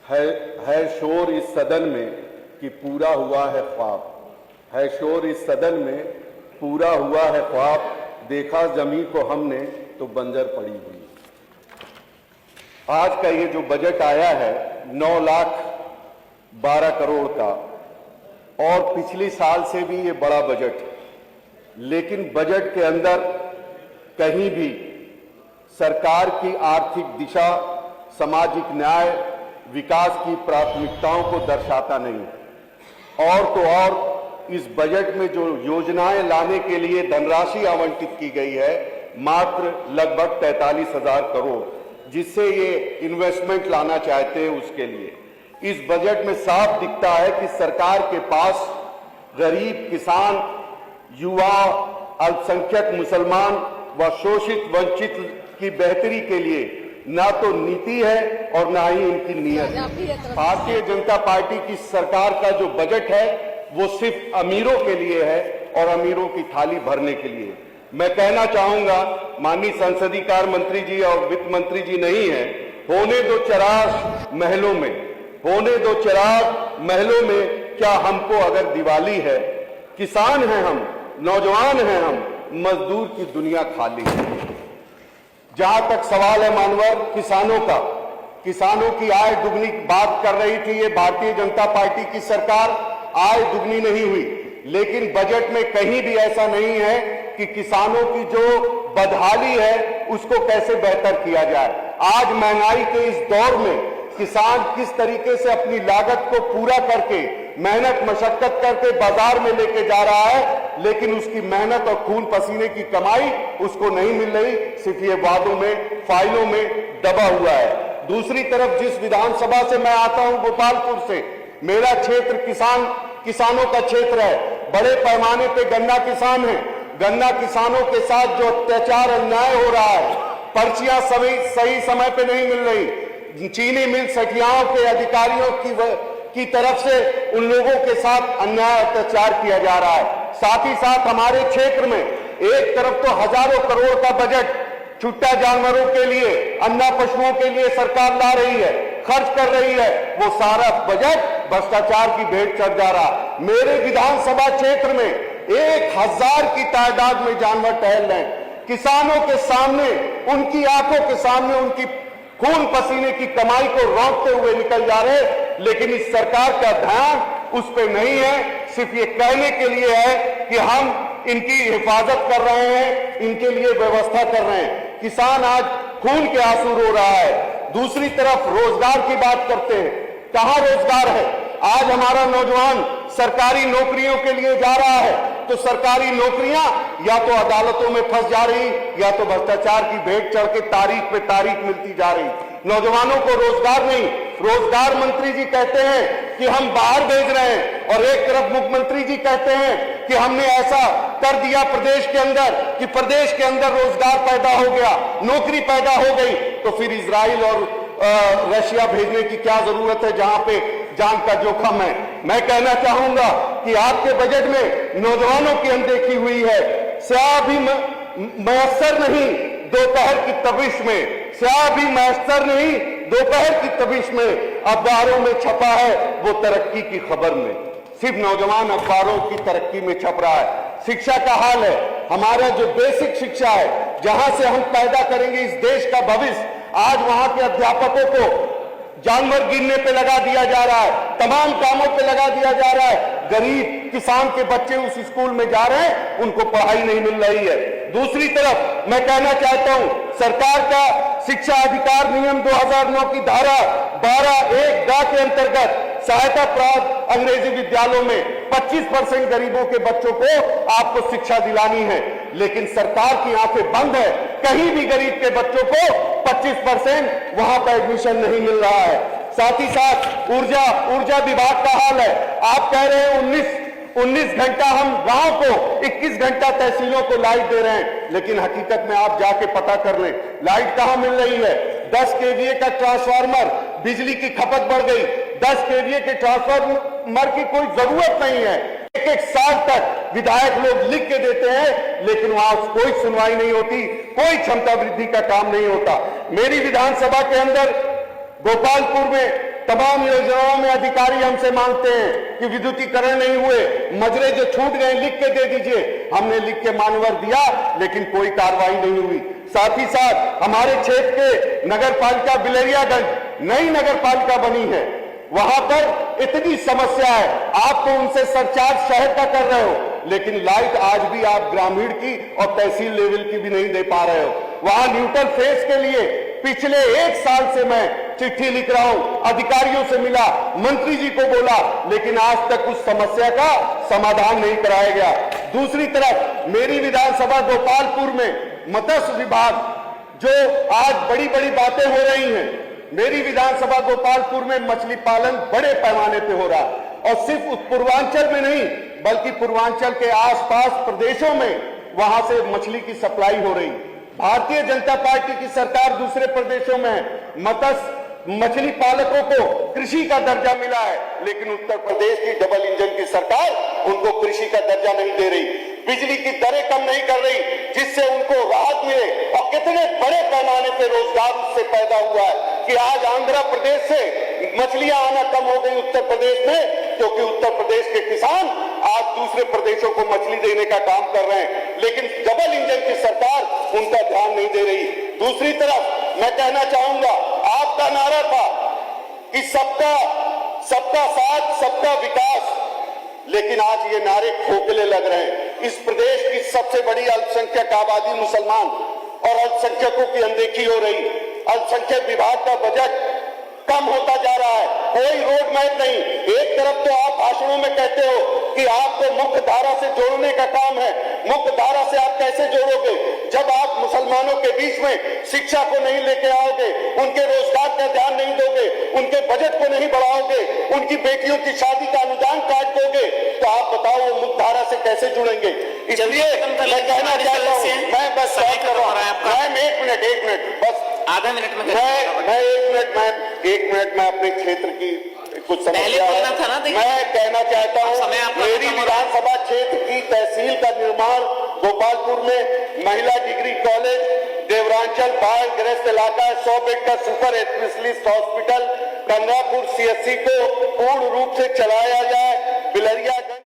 है शोर इस सदन में कि पूरा हुआ है ख्वाब, है शोर इस सदन में पूरा हुआ है ख्वाब, देखा जमीन को हमने तो बंजर पड़ी हुई। आज का ये जो बजट आया है 9,12 करोड़ का, और पिछले साल से भी ये बड़ा बजट है, लेकिन बजट के अंदर कहीं भी सरकार की आर्थिक दिशा, सामाजिक न्याय, विकास की प्राथमिकताओं को दर्शाता नहीं। और तो और इस बजट में जो योजनाएं लाने के लिए धनराशि आवंटित की गई है मात्र लगभग 43,000 करोड़, जिससे ये इन्वेस्टमेंट लाना चाहते हैं उसके लिए। इस बजट में साफ दिखता है कि सरकार के पास गरीब, किसान, युवा, अल्पसंख्यक मुसलमान व शोषित वंचित की बेहतरी के लिए ना तो नीति है और ना ही इनकी नीयत है। भारतीय जनता पार्टी की सरकार का जो बजट है वो सिर्फ अमीरों के लिए है और अमीरों की थाली भरने के लिए। मैं कहना चाहूंगा, माननीय संसदीय कार्य मंत्री जी और वित्त मंत्री जी नहीं है, होने दो चिराग महलों में, होने दो चिराग महलों में, क्या हमको अगर दिवाली है? किसान हैं हम, नौजवान हैं हम, मजदूर की दुनिया खाली है। जहां तक सवाल है मानवर किसानों का, किसानों की आय दुगनी बात कर रही थी ये भारतीय जनता पार्टी की सरकार, आय दुगनी नहीं हुई। लेकिन बजट में कहीं भी ऐसा नहीं है कि किसानों की जो बदहाली है उसको कैसे बेहतर किया जाए। आज महंगाई के इस दौर में किसान किस तरीके से अपनी लागत को पूरा करके, मेहनत मशक्कत करके बाजार में लेके जा रहा है, लेकिन उसकी मेहनत और खून पसीने की कमाई उसको नहीं मिल रही, सिर्फ ये वादों में, फाइलों में दबा हुआ है। दूसरी तरफ जिस विधानसभा से मैं आता हूं, गोपालपुर से, मेरा क्षेत्र किसानों का क्षेत्र है। बड़े पैमाने पे गन्ना किसान हैं। गन्ना किसानों के साथ जो अत्याचार, अन्याय हो रहा है, पर्चियां सही समय पे नहीं मिल रही, चीनी मिल सठियाओं के अधिकारियों की तरफ से उन लोगों के साथ अन्याय, अत्याचार किया जा रहा है। साथ ही साथ हमारे क्षेत्र में एक तरफ तो हजारों करोड़ का बजट छुट्टा जानवरों के लिए, अन्ना पशुओं के लिए सरकार ला रही है, खर्च कर रही है, वो सारा बजट भ्रष्टाचार की भेंट चढ़ जा रहा। मेरे विधानसभा क्षेत्र में 1,000 की तादाद में जानवर टहल रहे हैं। किसानों के सामने, उनकी आंखों के सामने उनकी खून पसीने की कमाई को रोकते हुए निकल जा रहे, लेकिन इस सरकार का ध्यान उस पर नहीं है। सिर्फ ये कहने के लिए है कि हम इनकी हिफाजत कर रहे हैं, इनके लिए व्यवस्था कर रहे हैं। किसान आज खून के आंसू रो रहा है। दूसरी तरफ रोजगार की बात करते हैं, कहां रोजगार है? आज हमारा नौजवान सरकारी नौकरियों के लिए जा रहा है, तो सरकारी नौकरियां या तो अदालतों में फंस जा रही, या तो भ्रष्टाचार की भेंट चढ़ के तारीख पे तारीख मिलती जा रही। नौजवानों को रोजगार नहीं। रोजगार मंत्री जी कहते हैं कि हम बाहर भेज रहे हैं, और एक तरफ मुख्यमंत्री जी कहते हैं कि हमने ऐसा कर दिया प्रदेश के अंदर कि प्रदेश के अंदर रोजगार पैदा हो गया, नौकरी पैदा हो गई। तो फिर इजराइल और रशिया भेजने की क्या जरूरत है जहां पे जान का जोखिम है? मैं कहना चाहूंगा कि आपके बजट में नौजवानों की अनदेखी हुई है। स्याह भी मयसर नहीं दोपहर की तपिश में, स्याह भी मयसर नहीं दोपहर की तपिश में, अखबारों में छपा है वो तरक्की की खबर में। सिर्फ नौजवान अखबारों की तरक्की में छप रहा है। शिक्षा का हाल है, हमारा जो बेसिक शिक्षा है, जहां से हम पैदा करेंगे इस देश का भविष्य, आज वहां के अध्यापकों को जानवर गिनने पे लगा दिया जा रहा है, तमाम कामों पे लगा दिया जा रहा है। गरीब किसान के बच्चे उस स्कूल में जा रहे हैं, उनको पढ़ाई नहीं मिल रही है। दूसरी तरफ मैं कहना चाहता हूं, सरकार का शिक्षा अधिकार नियम 2009 की धारा 12(1) के अंतर्गत सहायता प्राप्त अंग्रेजी विद्यालयों में 25% गरीबों के बच्चों को आपको शिक्षा दिलानी है, लेकिन सरकार की आंखें बंद है। कहीं भी गरीब के बच्चों को 25% वहां पर एडमिशन नहीं मिल रहा है। साथ ही साथ ऊर्जा विभाग का हाल है। आप कह रहे हैं 19 घंटा हम गांव को, 21 घंटा तहसीलों को लाइट दे रहे हैं, लेकिन हकीकत में आप जाके पता कर लें लाइट कहां मिल रही है। 10 केवीए का ट्रांसफार्मर, बिजली की खपत बढ़ गई। 10 केवीए के ट्रांसफार्मर की कोई जरूरत नहीं है। एक साल तक विधायक लोग लिख के देते हैं, लेकिन वहां कोई सुनवाई नहीं होती, कोई क्षमता वृद्धि का काम नहीं होता। मेरी विधानसभा के अंदर गोपालपुर में तमाम योजनाओं में अधिकारी हमसे मांगते हैं कि विद्युतीकरण नहीं हुए, मजरे जो छूट गए लिख के दे दीजिए। हमने लिख के मानवर दिया, लेकिन कोई कार्रवाई नहीं हुई। साथ ही साथ हमारे क्षेत्र के नगर पालिका बिलरियागंज नई नगर पालिका बनी है, वहां पर इतनी समस्या है, आप तो उनसे सरचार्ज शहर का कर रहे हो, लेकिन लाइट आज भी आप ग्रामीण की और तहसील लेवल की भी नहीं दे पा रहे हो। वहां न्यूट्रल फेस के लिए पिछले 1 साल से मैं चिट्ठी लिख रहा हूं, अधिकारियों से मिला, मंत्री जी को बोला, लेकिन आज तक उस समस्या का समाधान नहीं कराया गया। दूसरी तरफ मेरी विधानसभा गोपालपुर में मत्स्य विभाग जो आज बड़ी बड़ी बातें हो रही हैं, मेरी विधानसभा गोपालपुर में मछली पालन बड़े पैमाने पे हो रहा है, और सिर्फ पूर्वांचल में नहीं बल्कि पूर्वांचल के आसपास प्रदेशों में वहां से मछली की सप्लाई हो रही। भारतीय जनता पार्टी की सरकार दूसरे प्रदेशों में मछली पालकों को कृषि का दर्जा मिला है, लेकिन उत्तर प्रदेश की डबल इंजन की सरकार उनको कृषि का दर्जा नहीं दे रही, बिजली की दरें कम नहीं कर रही, जिससे उनको राहत मिले। और कितने बड़े पैमाने पर रोजगार उससे पैदा हुआ है कि आज आंध्र प्रदेश से मछलियां आना कम हो गई उत्तर प्रदेश में, क्योंकि उत्तर प्रदेश के किसान आज दूसरे प्रदेशों को मछली देने का काम कर रहे हैं, लेकिन डबल इंजन की सरकार उनका ध्यान नहीं दे रही। दूसरी तरफ मैं कहना चाहूंगा, आपका नारा था कि सबका साथ सबका विकास, लेकिन आज ये नारे खोखले लग रहे हैं। इस प्रदेश की सबसे बड़ी अल्पसंख्यक आबादी मुसलमान और अल्पसंख्यकों की अनदेखी हो रही। अल्पसंख्यक विभाग का बजट कम होता जा रहा है, कोई रोड मैप नहीं। एक तरफ तो आप भाषणों में कहते हो कि आपको मुख्य धारा से जोड़ने का काम है, मुख्य धारा से आप कैसे जोड़ोगे जब आप मुसलमानों के बीच में शिक्षा को नहीं लेके आओगे, उनके रोजगार का ध्यान नहीं दोगे, उनके बजट को नहीं बढ़ाओगे, उनकी बेटियों की शादी का अनुदान काट दोगे, तो आप बताओ वो मुख्य धारा से कैसे जुड़ेंगे। इसलिए मैं कहना चाहता हूँ, मैं बस बात कर रहा हूँ, मैं एक मिनट बस आधा मिनट में मैं एक मिनट में अपने क्षेत्र की कुछ समस्या है मैं कहना चाहता हूं। मेरी विधानसभा क्षेत्र की तहसील का निर्माण गोपालपुर में महिला डिग्री कॉलेज, देवरांचल बाढ़ग्रस्त इलाका 100 बेड का super specialist hospital, Gangapur CSC को पूर्ण रूप से चलाया जाए। बिलरिया